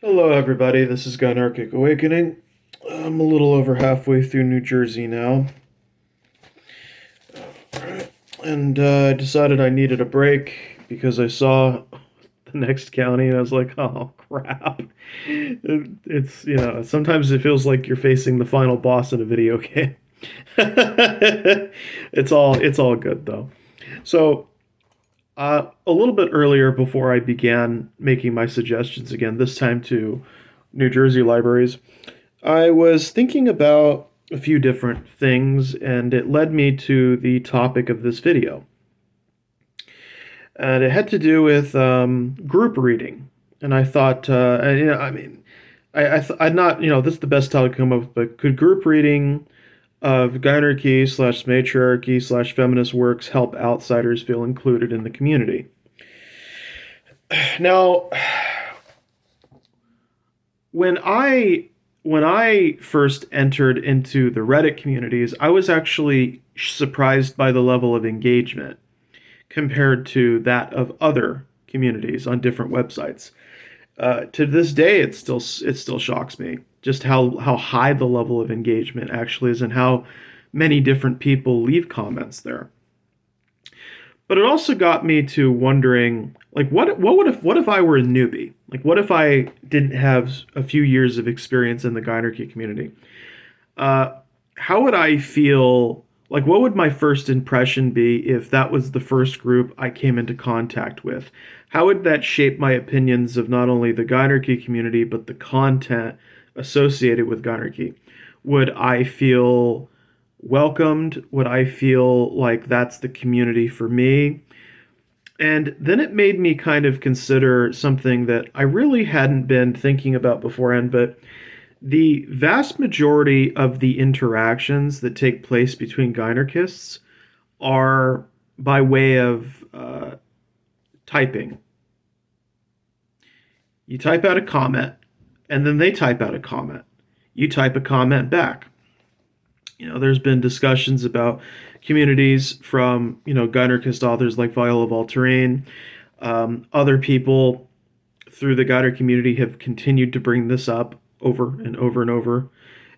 Hello, everybody. This is Gynarchy Awakening. I'm a little over halfway through New Jersey now, and I decided I needed a break because I saw the next county, and I was like, "Oh crap!" It's sometimes it feels like you're facing the final boss in a video game. It's all good though. So a little bit earlier, before I began making my suggestions again, this time to New Jersey libraries, I was thinking about a few different things, and it led me to the topic of this video. And it had to do with group reading. And I thought, I mean, I'd not, this is the best title to come up with, but could group reading of Gynarchy slash Matriarchy slash Feminist works help outsiders feel included in the community? Now, when I first entered into the Reddit communities, I was actually surprised by the level of engagement compared to that of other communities on different websites. To this day, it still shocks me just how high the level of engagement actually is, and how many different people leave comments there. But it also got me to wondering, like, what if I were a newbie? Like, what if I didn't have a few years of experience in the Gynarchy community? Uh, how would I feel? Like, what would my first impression be if that was the first group I came into contact with? How would that shape my opinions of not only the Gynarchy community, but the content associated with Gynarchy? Would I feel welcomed? Would I feel like that's the community for me? And then it made me kind of consider something that I really hadn't been thinking about beforehand, but the vast majority of the interactions that take place between Gynarchists are by way of typing. You type out a comment, and then they type out a comment. You type a comment back. There's been discussions about communities from, Gynarchist authors like Viola of All Terrain. Other people through the Guider community have continued to bring this up over and over and over,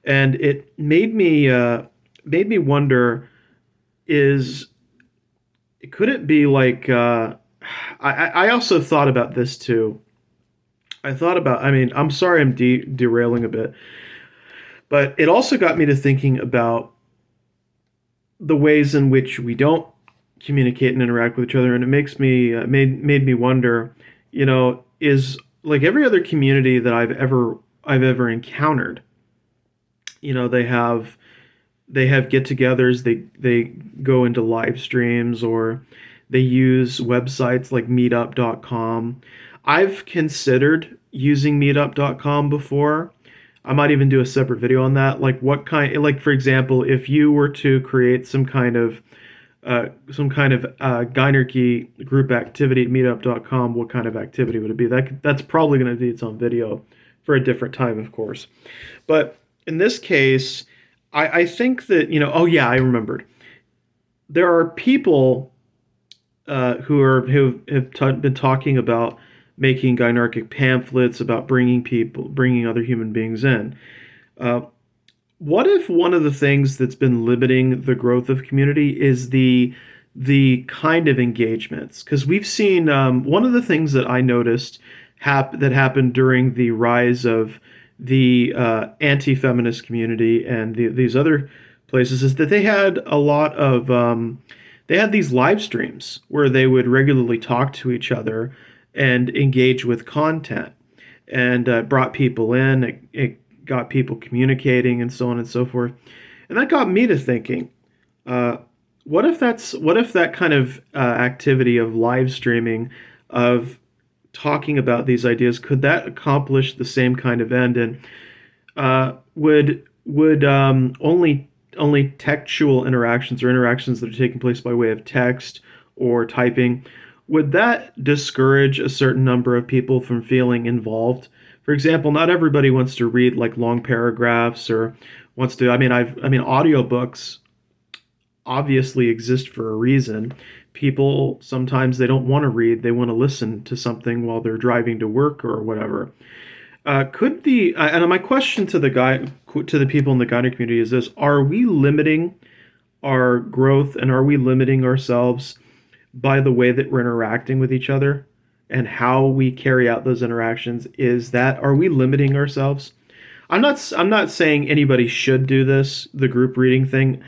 and it made me wonder: is could it be like I also thought about this too. I mean, I'm sorry, I'm derailing a bit, but it also got me to thinking about the ways in which we don't communicate and interact with each other, and it makes me made me wonder, is like every other community that I've ever encountered. They have get-togethers. They go into live streams, or they use websites like Meetup.com. I've considered using Meetup.com before. I might even do a separate video on that. Like for example, if you were to create some kind of Gynarchy group activity at Meetup.com, what kind of activity would it be? That's probably going to be its own video for a different time, of course. But in this case, I think that, oh yeah, I remembered. There are people who have been talking about making Gynarchic pamphlets about bringing other human beings in. Uh, what if one of the things that's been limiting the growth of community is the kind of engagements? Because we've seen one of the things that I noticed that happened during the rise of the anti-feminist community and these other places is that they had these live streams where they would regularly talk to each other and engage with content, and brought people in. It got people communicating and so on and so forth, and that got me to thinking. Uh, what if that kind of activity of live streaming, of talking about these ideas, could that accomplish the same kind of end? And would only textual interactions, or interactions that are taking place by way of text or typing, would that discourage a certain number of people from feeling involved? For example, not everybody wants to read like long paragraphs, or wants to. I mean, audiobooks obviously exist for a reason. People sometimes they don't want to read; they want to listen to something while they're driving to work or whatever. Could the and my question to the people in the Gynarchy community is this: are we limiting our growth and are we limiting ourselves by the way that we're interacting with each other and how we carry out those interactions? Is that Are we limiting ourselves? I'm not saying anybody should do this, the group reading thing.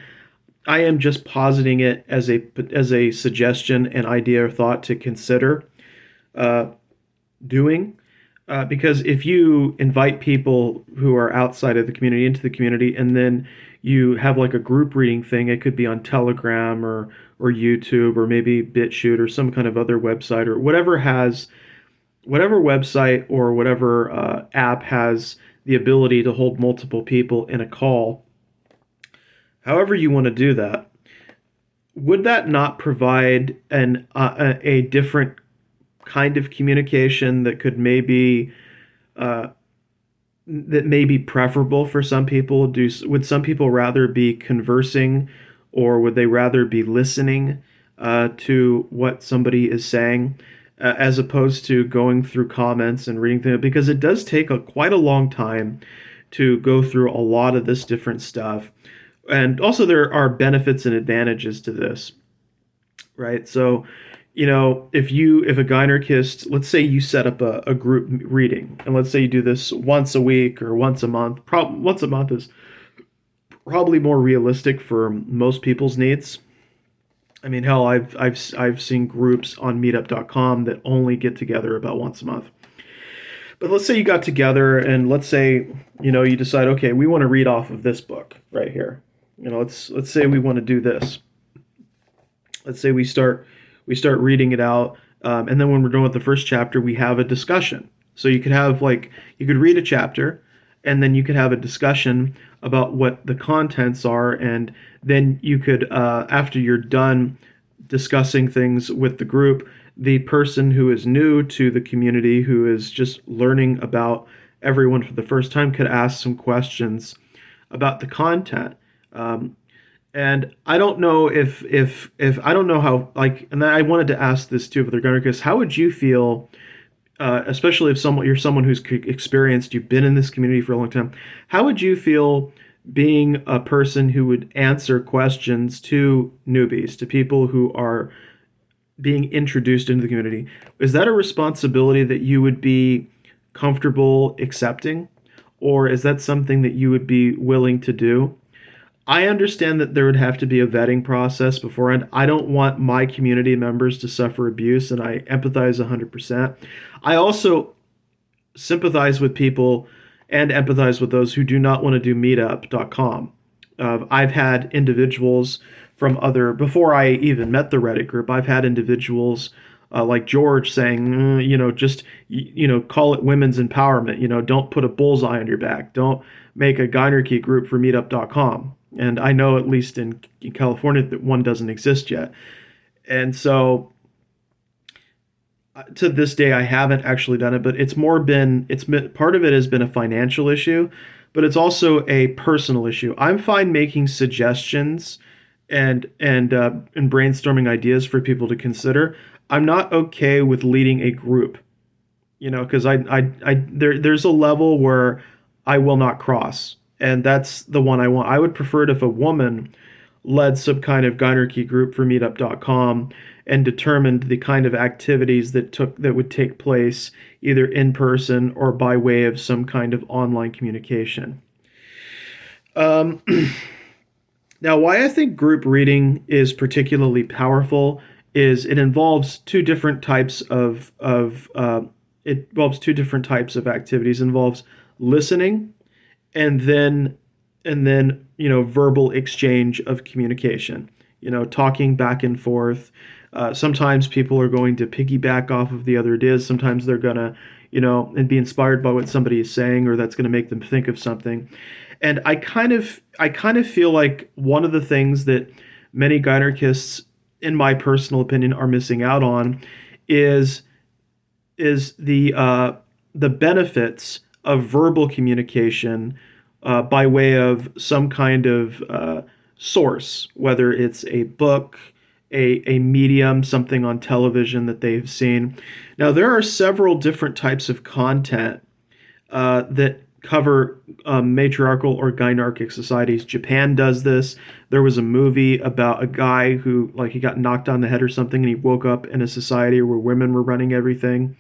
I am just positing it as a suggestion, an idea or thought to consider uh, doing. Because if you invite people who are outside of the community into the community, and then you have like a group reading thing, it could be on Telegram or YouTube or maybe BitChute or some kind of other website or whatever website or whatever app has the ability to hold multiple people in a call. However you want to do that, would that not provide a different kind of communication uh, that may be preferable for some people? Would some people rather be conversing, or would they rather be listening to what somebody is saying, as opposed to going through comments and reading things? Because it does take quite a long time to go through a lot of this different stuff, and also there are benefits and advantages to this, right? So, if a gynarchist, let's say you set up a group reading, and let's say you do this once a week or once a month. Once a month is probably more realistic for most people's needs. I mean, hell, I've seen groups on Meetup.com that only get together about once a month. But let's say you got together, and let's say you decide, okay, we want to read off of this book right here. Let's say we want to do this. Let's say we start reading it out, and then when we're done with the first chapter, we have a discussion. So you could read a chapter, and then you could have a discussion about what the contents are, and then you could, after you're done discussing things with the group, the person who is new to the community, who is just learning about everyone for the first time, could ask some questions about the content. And I don't know if I don't know how, like, and I wanted to ask this too, but they're going to, how would you feel, especially if you're someone who's experienced, you've been in this community for a long time, how would you feel being a person who would answer questions to newbies, to people who are being introduced into the community? Is that a responsibility that you would be comfortable accepting, or is that something that you would be willing to do? I understand that there would have to be a vetting process beforehand. I don't want my community members to suffer abuse, and I empathize 100%. I also sympathize with people and empathize with those who do not want to do meetup.com. I've had individuals before I even met the Reddit group, I've had individuals like George saying, just, call it women's empowerment. Don't put a bullseye on your back. Don't make a Gynarchy group for meetup.com. And I know, at least in California, that one doesn't exist yet. And so to this day, I haven't actually done it, but part of it has been a financial issue, but it's also a personal issue. I'm fine making suggestions and brainstorming ideas for people to consider. I'm not okay with leading a group, because there's a level where I will not cross, and that's the one I want. I would prefer it if a woman led some kind of Gynarchy group for Meetup.com and determined the kind of activities that would take place either in person or by way of some kind of online communication. Um, Now, why I think group reading is particularly powerful is it involves two different types of activities. It involves listening, and then verbal exchange of communication. Talking back and forth. Sometimes people are going to piggyback off of the other ideas. Sometimes they're gonna and be inspired by what somebody is saying, or that's going to make them think of something. And I kind of feel like one of the things that many gynarchists, in my personal opinion, are missing out on is the benefits of verbal communication by way of some kind of source, whether it's a book, a medium, something on television that they've seen. Now, there are several different types of content that cover matriarchal or gynarchic societies. Japan does this. There was a movie about a guy who, like, he got knocked on the head or something, and he woke up in a society where women were running everything.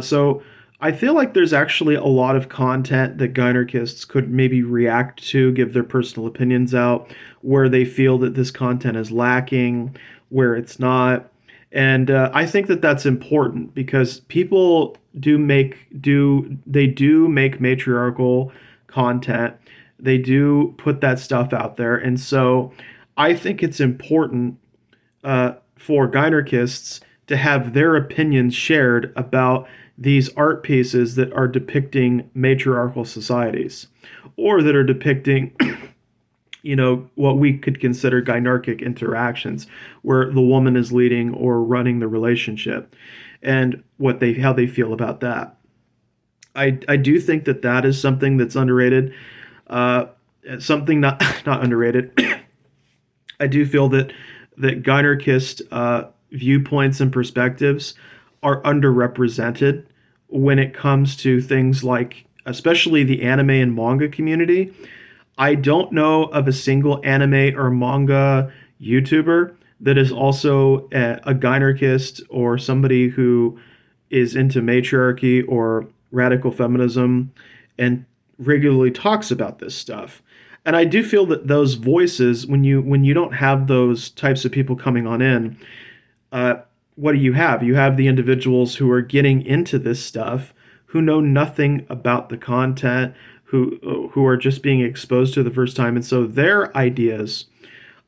So I feel like there's actually a lot of content that gynarchists could maybe react to, give their personal opinions out, where they feel that this content is lacking, where it's not. And I think that that's important because people do make matriarchal content. They do put that stuff out there, and so I think it's important for gynarchists to have their opinions shared about these art pieces that are depicting matriarchal societies or that are depicting what we could consider gynarchic interactions where the woman is leading or running the relationship and how they feel about that. I do think that that is something that's underrated, uh, something not not underrated. I do feel that gynarchist viewpoints and perspectives are underrepresented when it comes to things like, especially the anime and manga community. I don't know of a single anime or manga YouTuber that is also a gynarchist or somebody who is into matriarchy or radical feminism and regularly talks about this stuff. And I do feel that those voices, when you don't have those types of people coming on in, uh, what do you have? You have the individuals who are getting into this stuff, who know nothing about the content, who are just being exposed to the first time, and so their ideas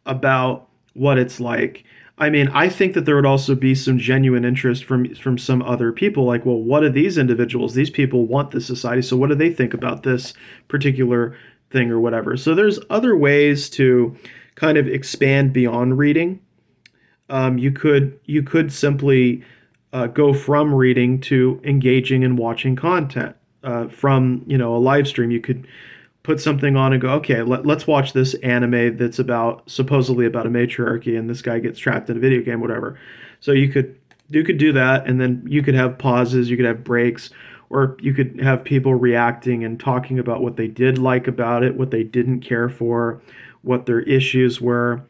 about what it's like. I mean, I think that there would also be some genuine interest from some other people, like, well, what are these individuals? These people want this society, so what do they think about this particular thing or whatever? So there's other ways to kind of expand beyond reading. You could simply go from reading to engaging and watching content. From a live stream, you could put something on and go, okay, let's watch this anime that's supposedly about a matriarchy, and this guy gets trapped in a video game, whatever. So you could do that, and then you could have pauses, you could have breaks, or you could have people reacting and talking about what they did like about it, what they didn't care for, what their issues were.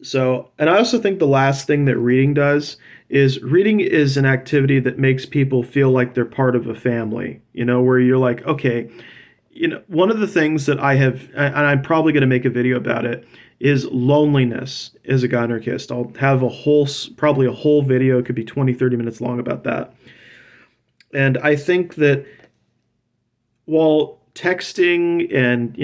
So, and I also think the last thing that reading is an activity that makes people feel like they're part of a family, where you're like, okay, one of the things that I have, and I'm probably going to make a video about it, is loneliness as a anarchist. I'll have probably a whole video, it could be 20, 30 minutes long about that. And I think that while texting and,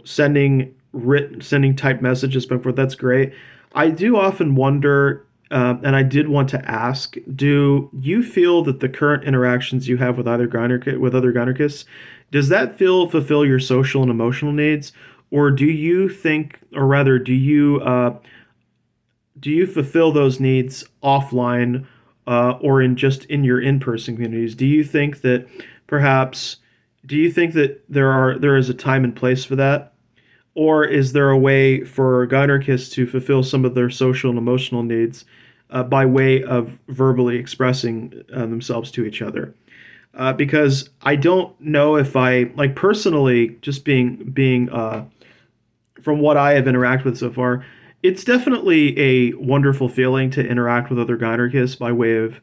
sending typed messages back and forth, that's great. I do often wonder, and I did want to ask, do you feel that the current interactions you have with with other Gynarchists, does that fulfill your social and emotional needs, or do you think, or rather, do you fulfill those needs offline, or in your in-person communities? Perhaps do you think that there is a time and place for that? Or is there a way for gynarchists to fulfill some of their social and emotional needs by way of verbally expressing themselves to each other? Because I don't know if I, like, personally, just being from what I have interacted with so far, it's definitely a wonderful feeling to interact with other gynarchists by way of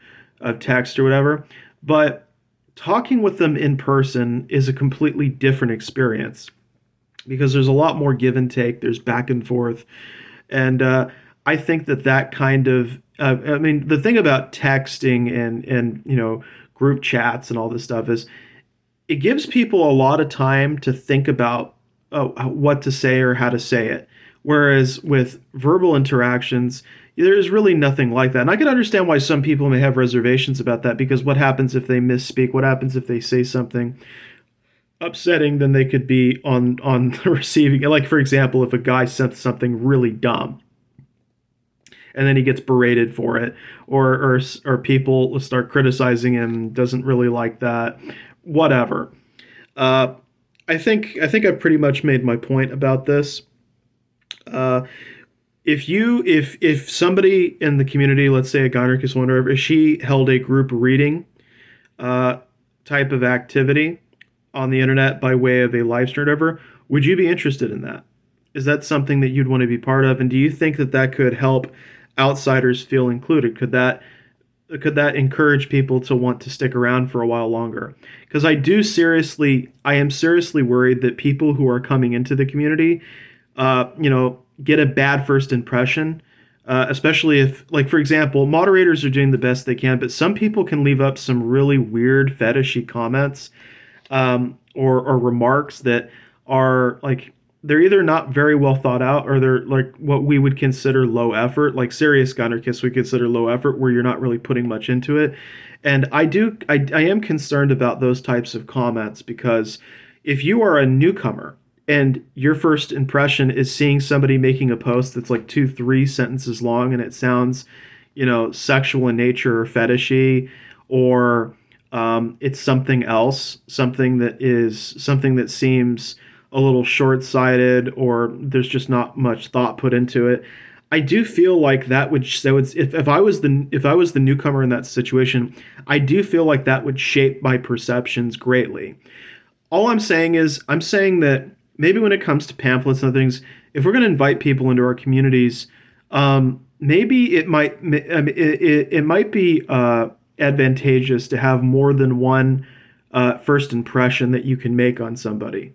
text or whatever. But talking with them in person is a completely different experience because there's a lot more give and take. There's back and forth, and I think that kind of I mean, the thing about texting and group chats and all this stuff is it gives people a lot of time to think about what to say or how to say it. Whereas with verbal interactions, there's really nothing like that. And I can understand why some people may have reservations about that, because what happens if they misspeak? What happens if they say something upsetting? Then they could be on the receiving. Like, for example, if a guy says something really dumb and then he gets berated for it, or people start criticizing him, doesn't really like that, whatever. Uh, I think I've pretty much made my point about this. Uh, if somebody in the community, let's say a gynarchist, whatever, if she held a group reading, uh, type of activity on the internet by way of a live stream or whatever, would you be interested in that? Is that something that you'd want to be part of? And do you think that that could help outsiders feel included? Could that encourage people to want to stick around for a while longer? Because I am seriously worried that people who are coming into the community, get a bad first impression. Especially if, like, for example, moderators are doing the best they can, but some people can leave up some really weird fetishy comments, or remarks that are like they're either not very well thought out, or they're like what we would consider low effort, like serious Gynarchists we consider low effort, where you're not really putting much into it. And I am concerned about those types of comments, because if you are a newcomer and your first impression is seeing somebody making a post that's like 2, 3 sentences long, and it sounds, sexual in nature or fetishy, or it's something else, something that seems a little short-sighted, or there's just not much thought put into it. I do feel like if I was the newcomer in that situation, I do feel like that would shape my perceptions greatly. All I'm saying that maybe when it comes to pamphlets and things, if we're going to invite people into our communities, maybe it might be advantageous to have more than one first impression that you can make on somebody.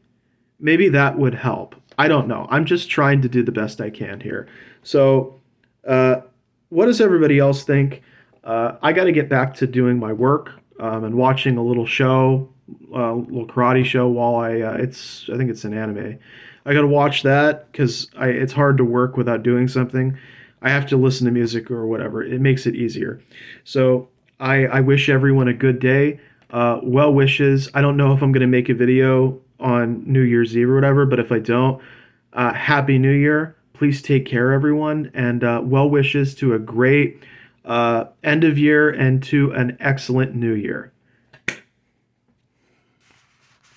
Maybe that would help. I don't know. I'm just trying to do the best I can here. So, uh, what does everybody else think? I got to get back to doing my work, and watching a little show, little karate show while I think it's an anime. I got to watch that because it's hard to work without doing something. I have to listen to music or whatever. It makes it easier. So I wish everyone a good day. Well wishes. I don't know if I'm going to make a video on New Year's Eve or whatever, but if I don't, Happy New Year. Please take care, everyone, and well wishes to a great end of year and to an excellent new year.